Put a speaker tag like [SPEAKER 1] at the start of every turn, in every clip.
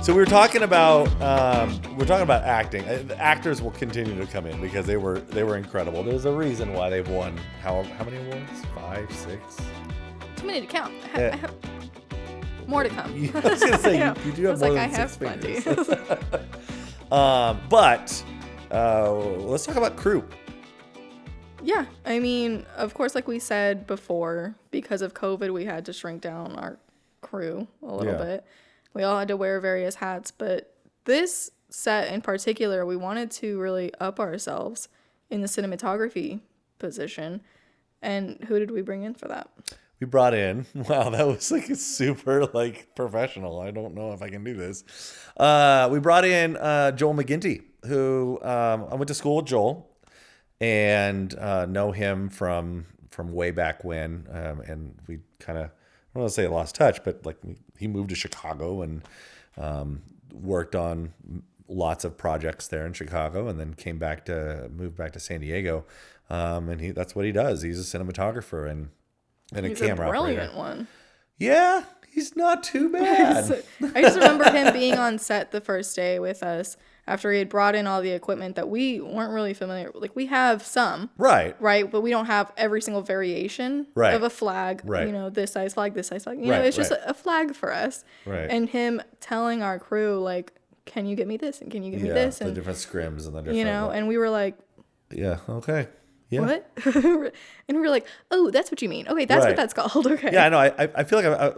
[SPEAKER 1] So we were talking about acting. The actors will continue to come in because they were incredible. There's a reason why they've won how many awards? 5, 6.
[SPEAKER 2] Too many to count. I have more to come.
[SPEAKER 1] I was gonna say you do have more than
[SPEAKER 2] I
[SPEAKER 1] 6
[SPEAKER 2] have
[SPEAKER 1] fingers.
[SPEAKER 2] plenty.
[SPEAKER 1] But let's talk about crew.
[SPEAKER 2] Yeah, I mean, of course, like we said before, because of COVID, we had to shrink down our crew a little bit. We all had to wear various hats, but this set in particular, we wanted to really up ourselves in the cinematography position. And who did we bring in for that?
[SPEAKER 1] We brought in, wow, that was like a super professional. I don't know if I can do this. We brought in Joel McGinty, who I went to school with Joel and know him from way back when. And we kind of, I don't want to say lost touch, but he moved to Chicago and worked on lots of projects there in Chicago, and then moved back to San Diego. And that's what he does. He's a cinematographer and a camera operator.
[SPEAKER 2] He's a brilliant one.
[SPEAKER 1] Yeah, he's not too bad.
[SPEAKER 2] I just remember him being on set the first day with us after he had brought in all the equipment that we weren't really familiar with. Like, we have some.
[SPEAKER 1] Right.
[SPEAKER 2] But we don't have every single variation of a flag.
[SPEAKER 1] Right.
[SPEAKER 2] You know, this size flag, this size flag. You know, it's just a flag for us.
[SPEAKER 1] Right.
[SPEAKER 2] And him telling our crew, like, can you get me this? And can you get me this? And
[SPEAKER 1] the different scrims and the different...
[SPEAKER 2] You know, and we were like...
[SPEAKER 1] Yeah, okay. Yeah.
[SPEAKER 2] What? And we were like, oh, that's what you mean. Okay, that's what that's called. Okay.
[SPEAKER 1] Yeah, I know. I feel like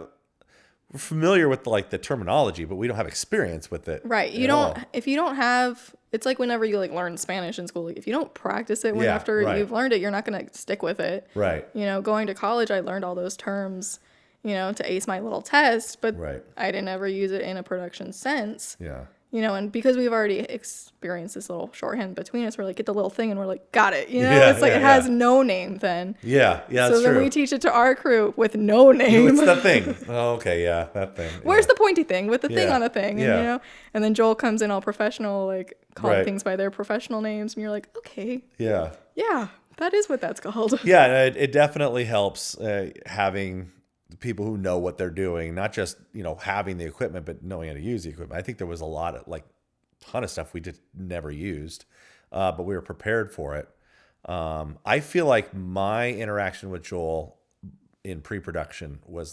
[SPEAKER 1] we're familiar with the terminology, but we don't have experience with it.
[SPEAKER 2] Right. If you don't have, it's like whenever you learn Spanish in school, if you don't practice it after you've learned it, you're not going to stick with it.
[SPEAKER 1] Right.
[SPEAKER 2] You know, going to college, I learned all those terms, you know, to ace my little test, but I didn't ever use it in a production sense.
[SPEAKER 1] Yeah.
[SPEAKER 2] You know, and because we've already experienced this little shorthand between us, we're like, get the little thing, and we're like, got it. You know, it's like it has no name then.
[SPEAKER 1] Yeah, yeah,
[SPEAKER 2] that's true. So then we teach it to our crew with no name.
[SPEAKER 1] It's the thing. Oh, okay, yeah, that thing.
[SPEAKER 2] Where's the pointy thing with the thing on the thing? And, you know, and then Joel comes in all professional, calling things by their professional names, and you're like, okay.
[SPEAKER 1] Yeah.
[SPEAKER 2] Yeah, that is what that's called.
[SPEAKER 1] Yeah, it definitely helps having people who know what they're doing, not just, you know, having the equipment, but knowing how to use the equipment. I think there was a lot of ton of stuff we just never used, but we were prepared for it. I feel like my interaction with Joel in pre-production was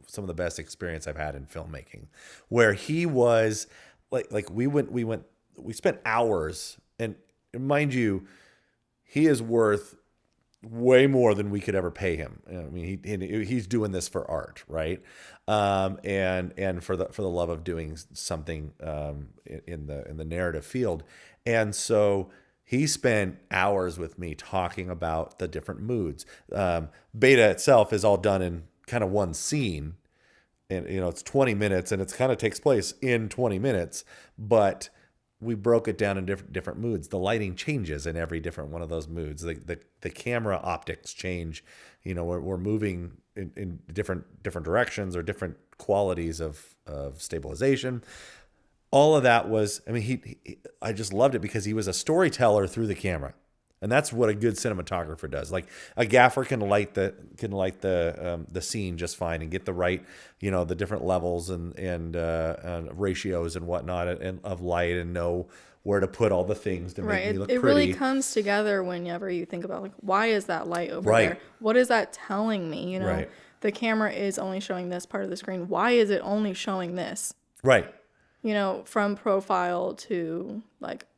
[SPEAKER 1] some of the best experience I've had in filmmaking, where he was we spent hours, and mind you, he is worth way more than we could ever pay him. I mean, he's doing this for art, right? And for the love of doing something in the narrative field. And so he spent hours with me talking about the different moods. Beta itself is all done in kind of one scene, and you know, it's 20 minutes, and it kind of takes place in 20 minutes, but we broke it down in different moods. The lighting changes in every different one of those moods. The camera optics change. You know, we're moving in different directions or different qualities of stabilization. All of that was, I mean, I just loved it because he was a storyteller through the camera. And that's what a good cinematographer does. Like, a gaffer can light the scene just fine and get the right, you know, the different levels and ratios and whatnot of light, and know where to put all the things to make me look pretty.
[SPEAKER 2] It really comes together whenever you think about why is that light over there? What is that telling me? You know, the camera is only showing this part of the screen. Why is it only showing this?
[SPEAKER 1] Right.
[SPEAKER 2] You know, from profile to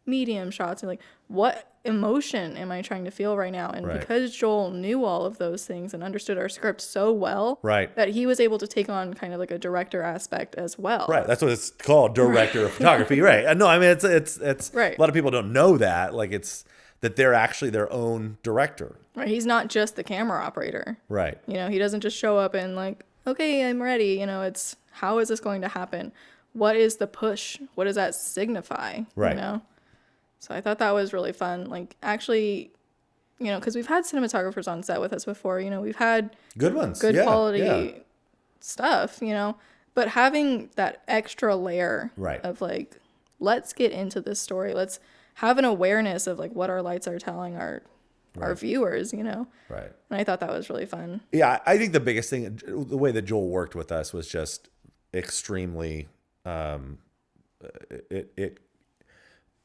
[SPEAKER 2] medium shots, and what emotion am I trying to feel right now? And because Joel knew all of those things and understood our script so well, that he was able to take on kind of a director aspect as well. Right.
[SPEAKER 1] That's what it's called, director of photography. Right. No, I mean, it's a lot of people don't know that. It's that they're actually their own director.
[SPEAKER 2] Right. He's not just the camera operator. Right. You know, he doesn't just show up and okay, I'm ready. You know, it's how is this going to happen? What is the push? What does that signify? Right. You know? So I thought that was really fun. Actually, you know, because we've had cinematographers on set with us before. You know, we've had
[SPEAKER 1] good ones,
[SPEAKER 2] good quality stuff. You know, but having that extra layer of let's get into this story. Let's have an awareness of what our lights are telling our viewers. You know, and I thought that was really fun.
[SPEAKER 1] Yeah, I think the biggest thing, the way that Joel worked with us was just extremely, it it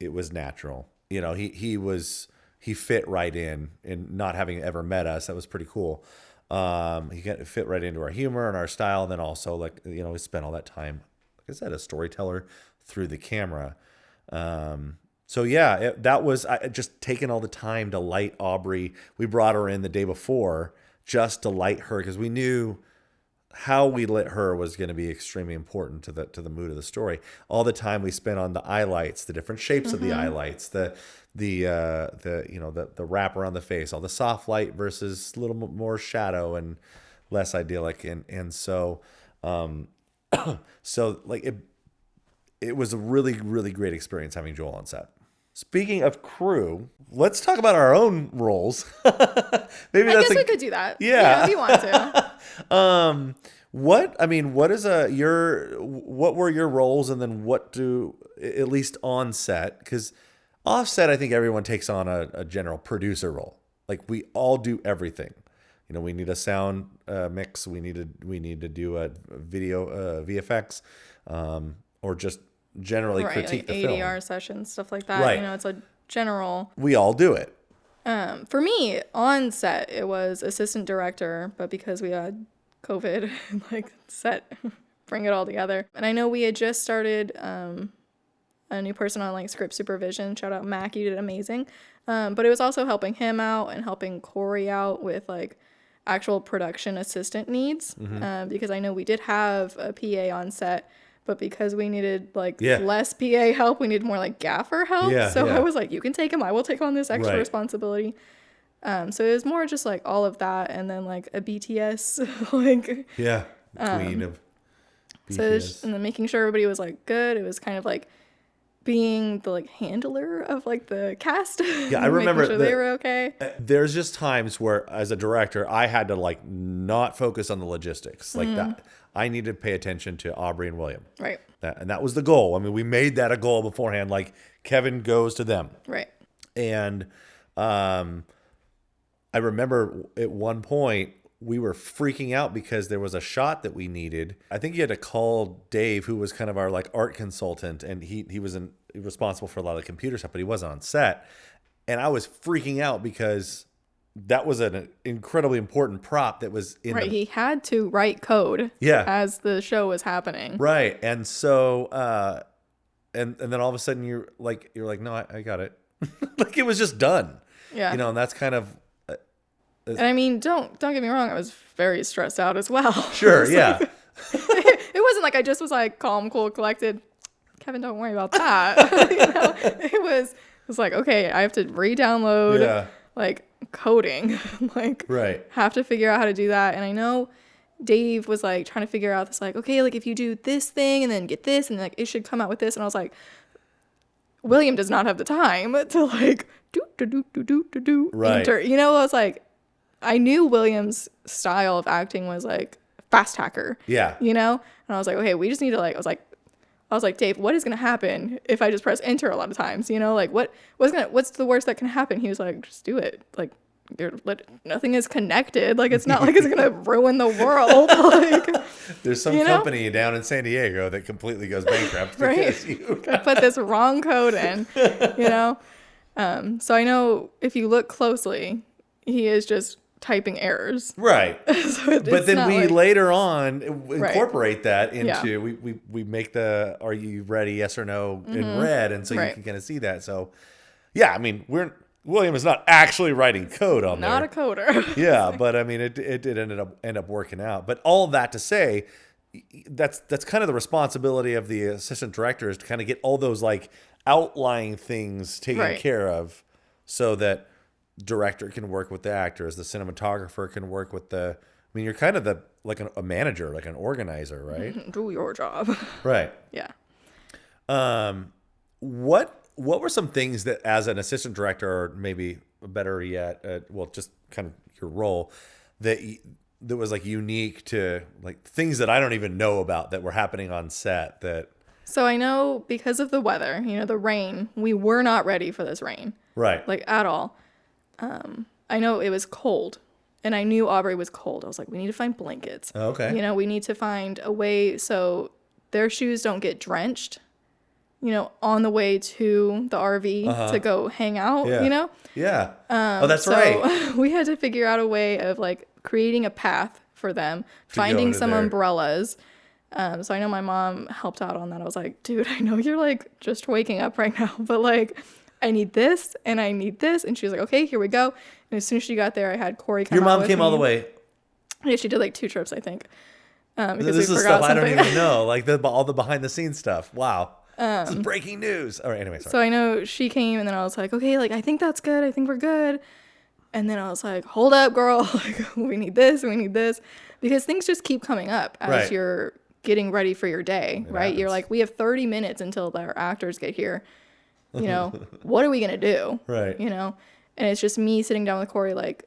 [SPEAKER 1] it was natural. You know, he fit right in, and not having ever met us, that was pretty cool. He got fit right into our humor and our style, and then also, like, you know, we spent all that time, like I said, a storyteller through the camera. So yeah, that was just taking all the time to light Aubrey. We brought her in the day before just to light her, because we knew how we lit her was going to be extremely important to the mood of the story. All the time we spent on the eye lights, the different shapes of the eye lights, the you know, the wrap around the face, all the soft light versus a little more shadow and less idyllic, and so so like it was a really, really great experience having Joel on set. Speaking of crew, let's talk about our own roles. Maybe
[SPEAKER 2] I guess we could do that.
[SPEAKER 1] Yeah.
[SPEAKER 2] If you want to.
[SPEAKER 1] What were your roles, and then what do, at least on set, because off set, I think everyone takes on a general producer role. Like, we all do everything. You know, we need a sound mix. We need to do a video VFX, or just generally critique
[SPEAKER 2] like
[SPEAKER 1] the
[SPEAKER 2] ADR
[SPEAKER 1] film.
[SPEAKER 2] sessions, stuff like that.
[SPEAKER 1] Right.
[SPEAKER 2] You know, it's a general.
[SPEAKER 1] We all do it.
[SPEAKER 2] For me, on set, it was assistant director, but because we had COVID, like, set, bring it all together. And I know we had just started a new person on, like, script supervision. Shout out Mac, you did amazing. But it was also helping him out and helping Corey out with, like, actual production assistant needs. Because I know we did have a PA on set, but because we needed, like, less PA help, we needed more, like, gaffer help. I was like, you can take him. I will take on this extra responsibility. So it was more just, like, all of that, and then, like, a BTS, like...
[SPEAKER 1] Yeah, queen of
[SPEAKER 2] BTS. And then making sure everybody was, like, good. It was kind of, like, being the, like, handler of, like, the cast.
[SPEAKER 1] Yeah, I remember
[SPEAKER 2] making sure they were okay.
[SPEAKER 1] There's just times where, as a director, I had to, like, not focus on the logistics like that. I needed to pay attention to Aubrey and William.
[SPEAKER 2] Right.
[SPEAKER 1] And that was the goal. I mean, we made that a goal beforehand. Like, Kevin goes to them.
[SPEAKER 2] Right.
[SPEAKER 1] And I remember at one point we were freaking out because there was a shot that we needed. I think you had to call Dave, who was kind of our, like, art consultant, and he was responsible for a lot of the computer stuff, but he wasn't on set. And I was freaking out because that was an incredibly important prop that was in
[SPEAKER 2] he had to write code as the show was happening.
[SPEAKER 1] Right. And so and then all of a sudden you're like, no, I got it. Like, it was just done.
[SPEAKER 2] Yeah.
[SPEAKER 1] You know, and that's kind of
[SPEAKER 2] and I mean, don't get me wrong, I was very stressed out as well.
[SPEAKER 1] Sure, yeah.
[SPEAKER 2] Like, it wasn't like I just was, like, calm, cool, collected. Kevin, don't worry about that. You know, it was like, okay, I have to re-download like coding, like have to figure out how to do that. And I know Dave was, like, trying to figure out this, like, okay, like, if you do this thing and then get this and, like, it should come out with this. And I was like, William does not have the time to, like, do enter. You know, I was like, I knew William's style of acting was, like, fast hacker.
[SPEAKER 1] Yeah.
[SPEAKER 2] You know? And I was like, okay, we just need to, like, I was like, Dave, what is going to happen if I just press enter a lot of times? You know, like, what's the worst that can happen? He was like, just do it. Like, nothing is connected. Like, it's not like it's going to ruin the world. Like,
[SPEAKER 1] there's some company down in San Diego that completely goes bankrupt because you
[SPEAKER 2] put this wrong code in, you know? So I know if you look closely, he is just typing errors.
[SPEAKER 1] Right.
[SPEAKER 2] So
[SPEAKER 1] but then we later on incorporate that into, we make the, are you ready, yes or no, in red. And so you can kind of see that. So yeah, I mean, William is not actually writing code on there.
[SPEAKER 2] Not a coder.
[SPEAKER 1] Yeah. But I mean, it did end up working out. But all that to say, that's kind of the responsibility of the assistant director, is to kind of get all those, like, outlying things taken care of, so that director can work with the actors, the cinematographer can work with I mean, you're kind of like a manager, like an organizer, right?
[SPEAKER 2] Do your job.
[SPEAKER 1] Right.
[SPEAKER 2] Yeah.
[SPEAKER 1] What were some things that, as an assistant director, or maybe better yet, just kind of your role, that was, like, unique to, like, things that I don't even know about that were happening on set that...
[SPEAKER 2] So I know because of the weather, you know, the rain, we were not ready for this rain.
[SPEAKER 1] Right.
[SPEAKER 2] Like, at all. I know it was cold, and I knew Aubrey was cold. I was like, we need to find blankets.
[SPEAKER 1] Okay.
[SPEAKER 2] You know, we need to find a way so their shoes don't get drenched, you know, on the way to the RV to go hang out,
[SPEAKER 1] Yeah.
[SPEAKER 2] you know?
[SPEAKER 1] Yeah. Oh, that's
[SPEAKER 2] So
[SPEAKER 1] right.
[SPEAKER 2] we had to figure out a way of like creating a path for them, finding
[SPEAKER 1] to
[SPEAKER 2] some
[SPEAKER 1] there.
[SPEAKER 2] umbrellas. So I know my mom helped out on that. I was like, dude, I know you're like just waking up right now, but like I need this and I need this. And she was like, okay, here we go. And as soon as she got there, I had Corey come
[SPEAKER 1] Your
[SPEAKER 2] out
[SPEAKER 1] mom
[SPEAKER 2] with
[SPEAKER 1] came all
[SPEAKER 2] me.
[SPEAKER 1] the way.
[SPEAKER 2] Yeah, she did like 2 trips, I think. Because
[SPEAKER 1] This
[SPEAKER 2] we
[SPEAKER 1] is
[SPEAKER 2] forgot
[SPEAKER 1] stuff I don't
[SPEAKER 2] something.
[SPEAKER 1] even know. Like all the behind the scenes stuff. Wow. This is breaking news. All right. Anyway, sorry.
[SPEAKER 2] So I know she came and then I was like, okay, like I think that's good. I think we're good. And then I was like, hold up, girl. Like we need this. We need this. Because things just keep coming up as
[SPEAKER 1] Right.
[SPEAKER 2] you're getting ready for your day, right? You're
[SPEAKER 1] happens.
[SPEAKER 2] like, we have 30 minutes until our actors get here. You know, what are we going to do?
[SPEAKER 1] Right.
[SPEAKER 2] You know? And it's just me sitting down with Corey like,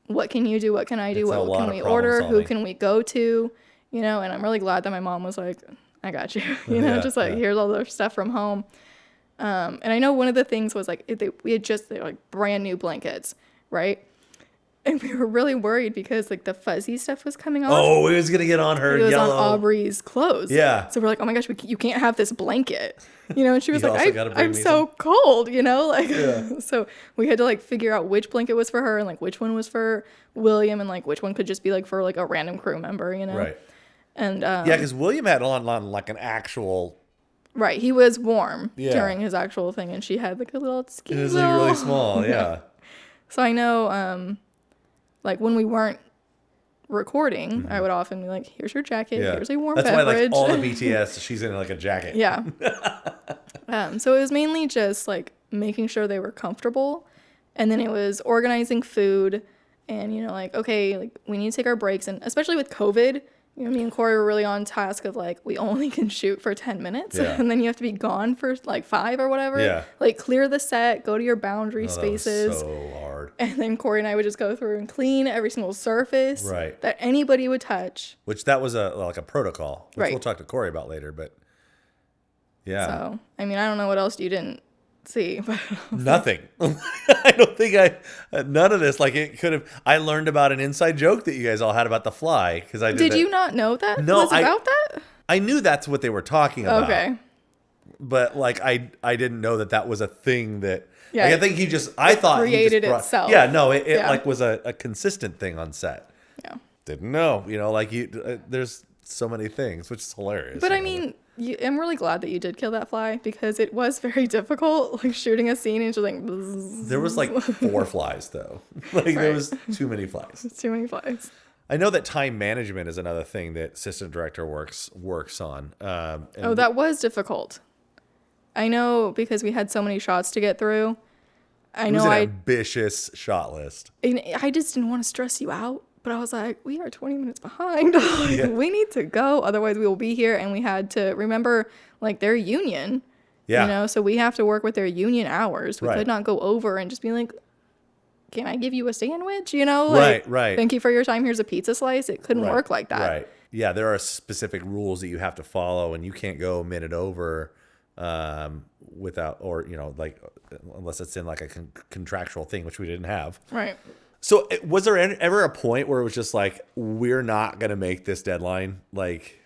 [SPEAKER 2] what can you do? What can I do?
[SPEAKER 1] It's a
[SPEAKER 2] What
[SPEAKER 1] lot
[SPEAKER 2] can
[SPEAKER 1] of
[SPEAKER 2] we
[SPEAKER 1] problem
[SPEAKER 2] order? Who
[SPEAKER 1] solving.
[SPEAKER 2] can we go to? You know, and I'm really glad that my mom was like, I got you. You know,
[SPEAKER 1] Yeah,
[SPEAKER 2] just like,
[SPEAKER 1] yeah.
[SPEAKER 2] here's all the stuff from home. And I know one of the things was like, we had just like brand new blankets, right? And we were really worried because like the fuzzy stuff was coming off.
[SPEAKER 1] Oh, it was going to get on her
[SPEAKER 2] It was
[SPEAKER 1] yellow.
[SPEAKER 2] on Aubrey's clothes.
[SPEAKER 1] Yeah.
[SPEAKER 2] So we're like, oh my gosh, you can't have this blanket. You know, and she was
[SPEAKER 1] You
[SPEAKER 2] like,
[SPEAKER 1] also gotta bring
[SPEAKER 2] I'm
[SPEAKER 1] me
[SPEAKER 2] so cold, you know? Like,
[SPEAKER 1] Yeah.
[SPEAKER 2] so we had to like figure out which blanket was for her and like which one was for William and like which one could just be like for like a random crew member, you know?
[SPEAKER 1] Right.
[SPEAKER 2] And
[SPEAKER 1] Yeah, because William had on like an actual.
[SPEAKER 2] right, he was warm
[SPEAKER 1] Yeah.
[SPEAKER 2] during his actual thing and she had like a little
[SPEAKER 1] It
[SPEAKER 2] skinny
[SPEAKER 1] was like really
[SPEAKER 2] little-
[SPEAKER 1] small. Yeah.
[SPEAKER 2] So I know, like when we weren't recording, I would often be like, "Here's your jacket.
[SPEAKER 1] Mm-hmm. Yeah.
[SPEAKER 2] Here's a warm
[SPEAKER 1] That's
[SPEAKER 2] beverage."
[SPEAKER 1] why like all the BTS, she's in like a jacket.
[SPEAKER 2] Yeah. So it was mainly just like making sure they were comfortable, and then it was organizing food, and you know, like okay, like we need to take our breaks, and especially with COVID. You know, me and Corey were really on task of like, we only can shoot for 10 minutes
[SPEAKER 1] Yeah.
[SPEAKER 2] and then you have to be gone for like 5 or whatever.
[SPEAKER 1] Yeah.
[SPEAKER 2] Like clear the set, go to your boundary
[SPEAKER 1] Oh, that was
[SPEAKER 2] spaces.
[SPEAKER 1] so hard.
[SPEAKER 2] And then Corey and I would just go through and clean every single surface
[SPEAKER 1] Right.
[SPEAKER 2] that anybody would touch.
[SPEAKER 1] Which that was like a protocol, which
[SPEAKER 2] Right.
[SPEAKER 1] we'll talk to Corey about later. But yeah,
[SPEAKER 2] So, I mean, I don't know what else you didn't see, but
[SPEAKER 1] nothing. I don't think none of this. Like it could have. I learned about an inside joke that you guys all had about the fly because I did.
[SPEAKER 2] did
[SPEAKER 1] that.
[SPEAKER 2] you not know that
[SPEAKER 1] No,
[SPEAKER 2] was about that?
[SPEAKER 1] I knew that's what they were talking about.
[SPEAKER 2] Okay.
[SPEAKER 1] But like I didn't know that was a thing that.
[SPEAKER 2] Yeah,
[SPEAKER 1] Like, I think I thought he
[SPEAKER 2] created
[SPEAKER 1] just brought,
[SPEAKER 2] itself.
[SPEAKER 1] Yeah, no, it
[SPEAKER 2] Yeah.
[SPEAKER 1] like was a consistent thing on set.
[SPEAKER 2] Yeah.
[SPEAKER 1] Didn't know, like there's so many things, which is hilarious.
[SPEAKER 2] But I mean, I'm really glad that you did kill that fly because it was very difficult, like shooting a scene and just like, bzzz,
[SPEAKER 1] there was like 4 flies though. Like there
[SPEAKER 2] Right.
[SPEAKER 1] was too many flies.
[SPEAKER 2] too many flies.
[SPEAKER 1] I know that time management is another thing that assistant director works on. And
[SPEAKER 2] Oh, that was difficult. I know because we had so many shots to get through. I
[SPEAKER 1] it was
[SPEAKER 2] know
[SPEAKER 1] an ambitious shot list.
[SPEAKER 2] I just didn't want to stress you out, but I was like, we are 20 minutes behind. Like,
[SPEAKER 1] Yeah.
[SPEAKER 2] we need to go. Otherwise, we will be here. And we had to remember, like, their union.
[SPEAKER 1] Yeah.
[SPEAKER 2] You know, so we have to work with their union hours. We
[SPEAKER 1] Right.
[SPEAKER 2] could not go over and just be like, can I give you a sandwich? You know, like,
[SPEAKER 1] Right.
[SPEAKER 2] thank you for your time. Here's a pizza slice. It couldn't work like that.
[SPEAKER 1] Right. Yeah, there are specific rules that you have to follow, and you can't go a minute over without, or like unless it's in like a contractual thing, which we didn't have.
[SPEAKER 2] Right.
[SPEAKER 1] So, was there ever a point where it was just like, we're not gonna make this deadline? Like,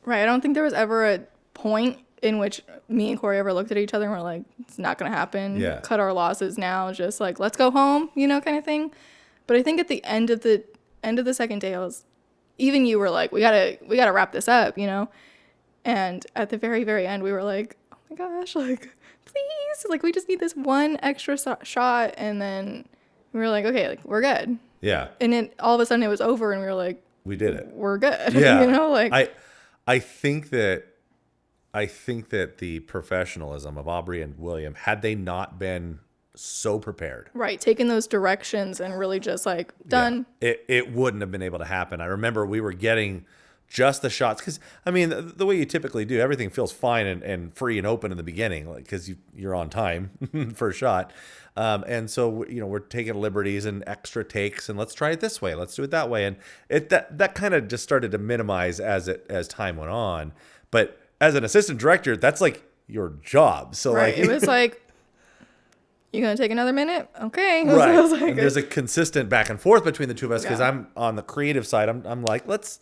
[SPEAKER 2] Right. I don't think there was ever a point in which me and Corey ever looked at each other and were like, it's not going to happen.
[SPEAKER 1] Yeah.
[SPEAKER 2] Cut our losses now. Just like, let's go home, kind of thing. But I think at the end of the second day, even you were like, we gotta wrap this up, And at the very, very end, we were like, oh my gosh, like, please, like, we just need this one extra shot. And then we were like, okay, like, we're good.
[SPEAKER 1] yeah,
[SPEAKER 2] And then all of a sudden it was over and we were like,
[SPEAKER 1] we did it.
[SPEAKER 2] we're good.
[SPEAKER 1] Yeah,
[SPEAKER 2] like,
[SPEAKER 1] I think that the professionalism of Aubrey and William, had they not been so prepared,
[SPEAKER 2] right, taking those directions and really just like done.
[SPEAKER 1] yeah, it wouldn't have been able to happen. I remember we were getting just the shots because I mean the way you typically do, everything feels fine and free and open in the beginning, like because you're on time for a shot, and so we're taking liberties and extra takes and let's try it this way, let's do it that way, and that kind of just started to minimize as time went on. But as an assistant director, that's like your job. So
[SPEAKER 2] Right.
[SPEAKER 1] like
[SPEAKER 2] It was like, you gonna take another minute? Okay.
[SPEAKER 1] right.
[SPEAKER 2] I was like,
[SPEAKER 1] And there's a consistent back and forth between the two of us because
[SPEAKER 2] Yeah.
[SPEAKER 1] I'm on the creative side. I'm like, let's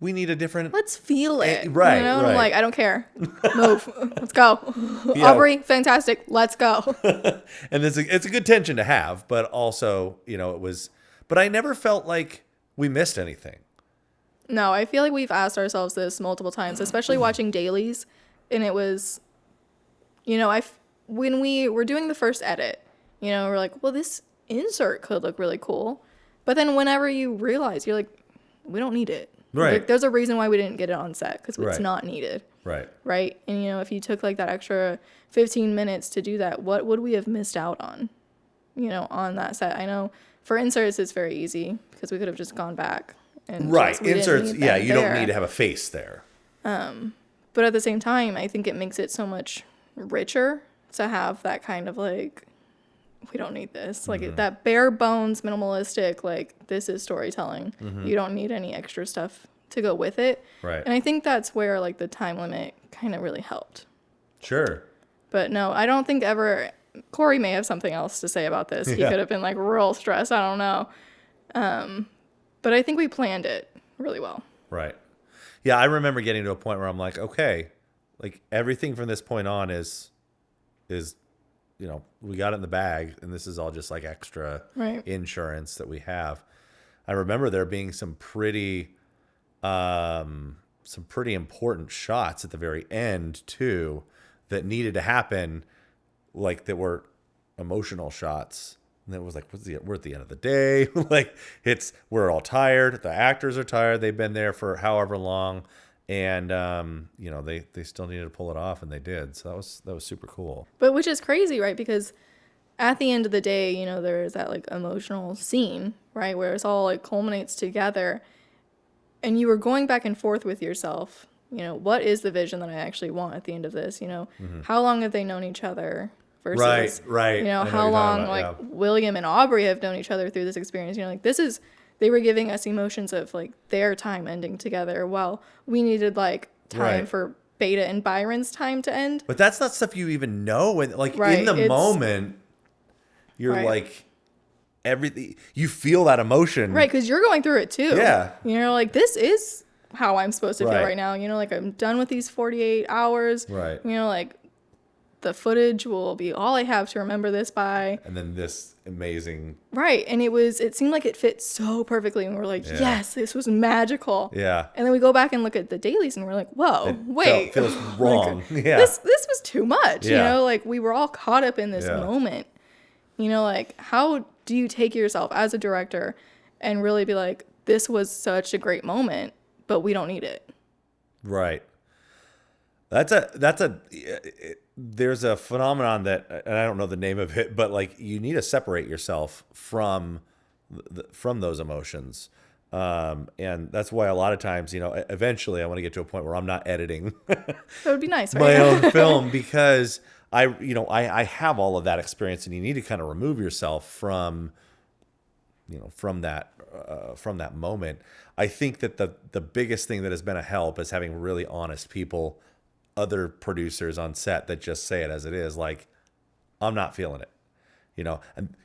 [SPEAKER 1] we need a different.
[SPEAKER 2] Let's feel it.
[SPEAKER 1] Right,
[SPEAKER 2] You know?
[SPEAKER 1] right.
[SPEAKER 2] I'm like, I don't care. Move. Let's go.
[SPEAKER 1] Yeah.
[SPEAKER 2] Aubrey, fantastic. Let's go.
[SPEAKER 1] And it's a good tension to have, but also, it was, but I never felt like we missed anything.
[SPEAKER 2] No, I feel like we've asked ourselves this multiple times, especially watching dailies. And it was, when we were doing the first edit, we're like, well, this insert could look really cool. But then whenever you realize, you're like, we don't need it.
[SPEAKER 1] Right.
[SPEAKER 2] Like, there's a reason why we didn't get it on set, because it's
[SPEAKER 1] Right.
[SPEAKER 2] not needed.
[SPEAKER 1] Right.
[SPEAKER 2] Right. And, if you took like that extra 15 minutes to do that, what would we have missed out on, on that set? I know for inserts, it's very easy because we could have just gone back. And
[SPEAKER 1] Right.
[SPEAKER 2] we didn't
[SPEAKER 1] Inserts.
[SPEAKER 2] need
[SPEAKER 1] Yeah.
[SPEAKER 2] them
[SPEAKER 1] You don't
[SPEAKER 2] there.
[SPEAKER 1] need to have a face there.
[SPEAKER 2] But at the same time, I think it makes it so much richer to have that kind of like, we don't need this. Like that bare bones, minimalistic, like this is storytelling. You don't need any extra stuff to go with it.
[SPEAKER 1] Right.
[SPEAKER 2] And I think that's where like the time limit kind of really helped.
[SPEAKER 1] Sure.
[SPEAKER 2] But no, I don't think ever. Corey may have something else to say about this. He
[SPEAKER 1] Yeah.
[SPEAKER 2] could have been like real stressed. I don't know. But I think we planned it really well.
[SPEAKER 1] Right. Yeah, I remember getting to a point where I'm like, okay, like everything from this point on is, we got it in the bag, and this is all just like extra
[SPEAKER 2] Right.
[SPEAKER 1] insurance that we have. I remember there being some pretty important shots at the very end too that needed to happen, like that were emotional shots. And it was like, we're at the end of the day. Like we're all tired. The actors are tired. They've been there for however long. And, they still needed to pull it off, and they did. So that was super cool.
[SPEAKER 2] But which is crazy, right? Because at the end of the day, there's that like emotional scene, right? Where it's all like culminates together. And you were going back and forth with yourself. What is the vision that I actually want at the end of this? How long have they known each other? Versus,
[SPEAKER 1] Right. I know what
[SPEAKER 2] how
[SPEAKER 1] you're
[SPEAKER 2] long
[SPEAKER 1] talking
[SPEAKER 2] like
[SPEAKER 1] about, yeah.
[SPEAKER 2] William and Aubrey have known each other through this experience. Like this is, they were giving us emotions of like their time ending together while we needed like time
[SPEAKER 1] Right.
[SPEAKER 2] for Beta and Byron's time to end.
[SPEAKER 1] But that's not stuff you even know. And like
[SPEAKER 2] Right,
[SPEAKER 1] in the
[SPEAKER 2] it's-
[SPEAKER 1] moment, you're
[SPEAKER 2] Right.
[SPEAKER 1] like, everything, you feel that emotion.
[SPEAKER 2] Right, because you're going through it too.
[SPEAKER 1] Yeah.
[SPEAKER 2] Like this is how I'm supposed to feel
[SPEAKER 1] Right.
[SPEAKER 2] right now. Like I'm done with these 48 hours.
[SPEAKER 1] Right.
[SPEAKER 2] Like the footage will be all I have to remember this by.
[SPEAKER 1] And then this amazing.
[SPEAKER 2] Right. And it seemed like it fit so perfectly. And we're like,
[SPEAKER 1] Yeah.
[SPEAKER 2] yes, this was magical.
[SPEAKER 1] Yeah.
[SPEAKER 2] And then we go back and look at the dailies and we're like, whoa, wait.
[SPEAKER 1] Feels wrong. Yeah.
[SPEAKER 2] This was too much.
[SPEAKER 1] Yeah.
[SPEAKER 2] Like we were all caught up in this
[SPEAKER 1] Yeah.
[SPEAKER 2] moment. Like how do you take yourself as a director and really be like, this was such a great moment, but we don't need it.
[SPEAKER 1] Right. There's a phenomenon that, and I don't know the name of it, but like you need to separate yourself from those emotions. And that's why a lot of times, eventually I want to get to a point where I'm not editing
[SPEAKER 2] That would be nice, right?
[SPEAKER 1] my own film, because I have all of that experience, and you need to kind of remove yourself from that moment. I think that the biggest thing that has been a help is having really honest people, other producers on set that just say it as it is. Like, I'm not feeling it, and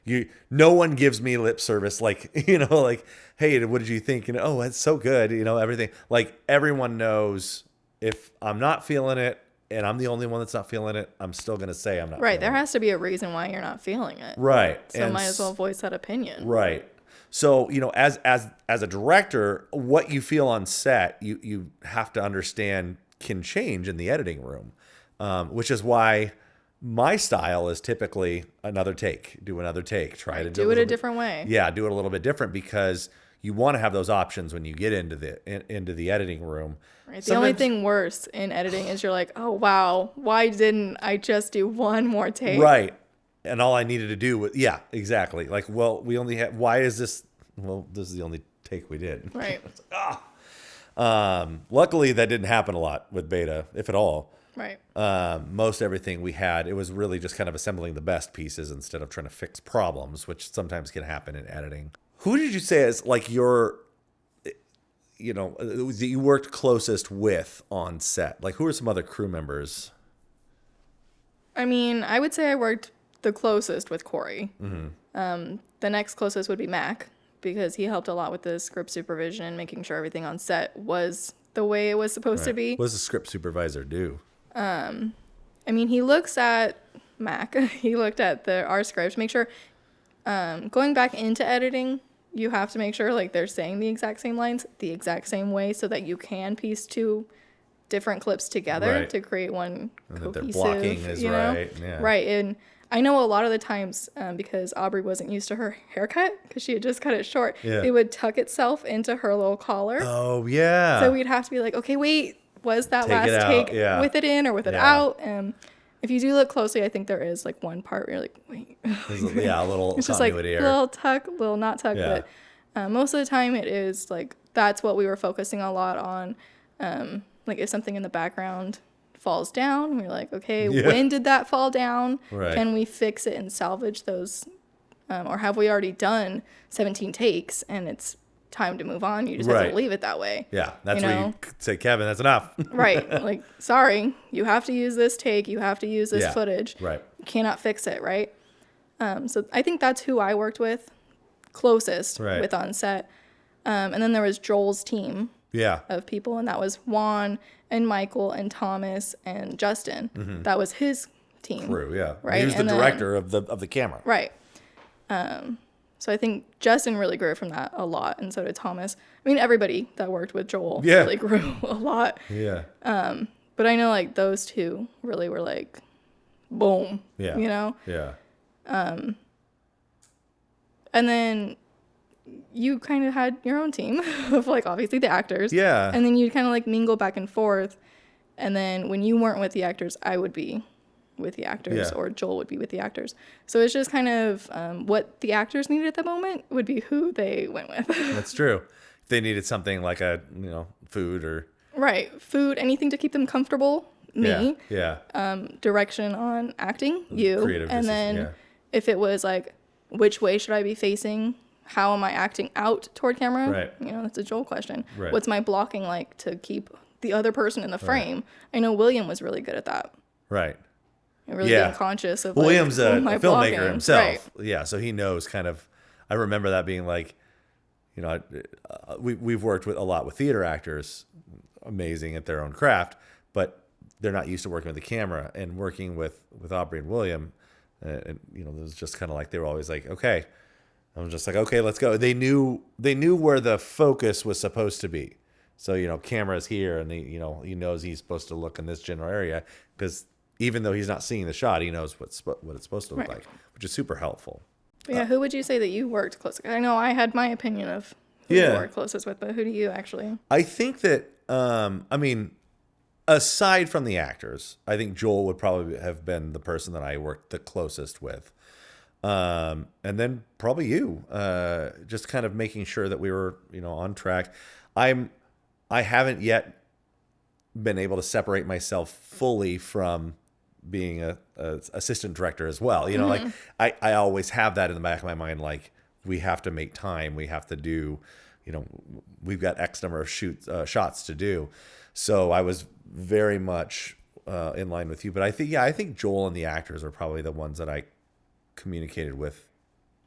[SPEAKER 1] no one gives me lip service. Like, like, hey, what did you think? Oh, it's so good. Everything, like everyone knows if I'm not feeling it and I'm the only one that's not feeling it, I'm still going to say I'm not
[SPEAKER 2] Right.
[SPEAKER 1] feeling
[SPEAKER 2] There
[SPEAKER 1] it.
[SPEAKER 2] has to be a reason why you're not feeling it.
[SPEAKER 1] Right.
[SPEAKER 2] So might as well voice that opinion.
[SPEAKER 1] Right. So, as a director, what you feel on set, you have to understand can change in the editing room, which is why my style is typically another take, do another take, try to
[SPEAKER 2] Do it a different way.
[SPEAKER 1] Yeah, do it a little bit different, because you want to have those options when you get into the editing room.
[SPEAKER 2] Right. The only thing worse in editing is you're like, oh, wow, why didn't I just do one more take?
[SPEAKER 1] Right. And all I needed to do was, yeah, exactly. Like, well, we only have, why is this? Well, this is the only take we did.
[SPEAKER 2] Right.
[SPEAKER 1] Luckily, that didn't happen a lot with Beta, if at all.
[SPEAKER 2] Right.
[SPEAKER 1] Most everything we had, it was really just kind of assembling the best pieces instead of trying to fix problems, which sometimes can happen in editing. Who did you say is like that you worked closest with on set? Like, who are some other crew members?
[SPEAKER 2] I mean, I would say I worked the closest with Corey. Mm-hmm. The next closest would be Mac, because he helped a lot with the script supervision and making sure everything on set was the way it was supposed to be.
[SPEAKER 1] What does the script supervisor do?
[SPEAKER 2] I mean, he looks at Mac. He looked at our script, make sure going back into editing, you have to make sure like they're saying the exact same lines the exact same way so that you can piece two different clips together to create one cohesive,
[SPEAKER 1] that their blocking is right. Yeah.
[SPEAKER 2] Right. And I know a lot of the times because Aubrey wasn't used to her haircut because she had just cut it short, it would tuck itself into her little collar.
[SPEAKER 1] Oh, yeah.
[SPEAKER 2] So we'd have to be like, okay, wait, was that last take with it in or with it out? If you do look closely, I think there is like one part where you're like, wait.
[SPEAKER 1] A little
[SPEAKER 2] it's just like
[SPEAKER 1] continuity error.
[SPEAKER 2] Little tuck, little not tuck. But most of the time it is like, that's what we were focusing a lot on. Like if something in the background falls down, we're like, okay, when did that fall down?
[SPEAKER 1] Right.
[SPEAKER 2] Can we fix it and salvage those? Or have we already done 17 takes and it's time to move on? You just have to leave it that way.
[SPEAKER 1] Yeah, that's where you say, Kevin, that's enough.
[SPEAKER 2] Right. Like, sorry, you have to use this take. You have to use this footage.
[SPEAKER 1] Right.
[SPEAKER 2] You cannot fix it, right? So I think that's who I worked with closest with on set. And then there was Joel's team of people, and that was Juan and Michael and Thomas and Justin. That was his team.
[SPEAKER 1] Crew, yeah.
[SPEAKER 2] Right.
[SPEAKER 1] He was the director of the camera.
[SPEAKER 2] Right. So I think Justin really grew from that a lot, and so did Thomas. I mean, everybody that worked with Joel really grew a lot.
[SPEAKER 1] Yeah.
[SPEAKER 2] But I know like those two really were like, boom.
[SPEAKER 1] Yeah.
[SPEAKER 2] You know?
[SPEAKER 1] Yeah.
[SPEAKER 2] And then you kind of had your own team of like obviously the actors.
[SPEAKER 1] Yeah.
[SPEAKER 2] And then you'd kind of like mingle back and forth. And then when you weren't with the actors, I would be with the actors or Joel would be with the actors. So it's just kind of what the actors needed at the moment would be who they went with.
[SPEAKER 1] That's true. If they needed something like food or...
[SPEAKER 2] Right. Food, anything to keep them comfortable, me.
[SPEAKER 1] Yeah.
[SPEAKER 2] Direction on acting, you.
[SPEAKER 1] Creative
[SPEAKER 2] and then if it was like, which way should I be facing? How am I acting out toward camera?
[SPEAKER 1] Right.
[SPEAKER 2] You know, that's a Joel question.
[SPEAKER 1] Right.
[SPEAKER 2] What's my blocking like to keep the other person in the frame? Right. I know William was really good at that.
[SPEAKER 1] Right.
[SPEAKER 2] And really being conscious of
[SPEAKER 1] William's
[SPEAKER 2] like,
[SPEAKER 1] a filmmaker
[SPEAKER 2] blocking
[SPEAKER 1] himself. Right. Yeah, so he knows kind of... I remember that being like, we've worked with a lot with theater actors, amazing at their own craft, but they're not used to working with the camera. And working with Aubrey and William, it was just kind of like they were always like, okay. I'm just like, okay, let's go. They knew where the focus was supposed to be. So, camera's here, and he knows he's supposed to look in this general area because even though he's not seeing the shot, he knows what it's supposed to look like, which is super helpful.
[SPEAKER 2] Yeah, who would you say that you worked closest? I know I had my opinion of who you worked closest with, but who do you actually?
[SPEAKER 1] I think that, aside from the actors, I think Joel would probably have been the person that I worked the closest with. And then probably you, just kind of making sure that we were, on track. I haven't yet been able to separate myself fully from being a assistant director as well. Like I always have that in the back of my mind. Like we have to make time. We have to do, we've got X number of shots to do. So I was very much, in line with you, but I think Joel and the actors are probably the ones that I communicated with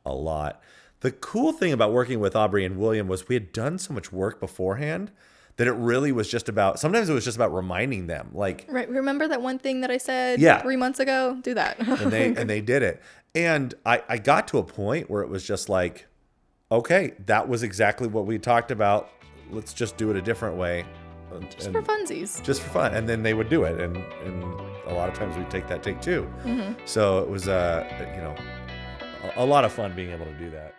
[SPEAKER 1] a lot. The cool thing about working with Aubrey and William was we had done so much work beforehand that it really was just about, sometimes it was just about reminding them, like,
[SPEAKER 2] right, remember that one thing that I said 3 months ago? Do that.
[SPEAKER 1] and they did it. And I got to a point where it was just like, okay, that was exactly what we talked about. Let's just do it a different way.
[SPEAKER 2] Just for funsies.
[SPEAKER 1] Just for fun. And then they would do it. And a lot of times we'd take that take too. So it was, a lot of fun being able to do that.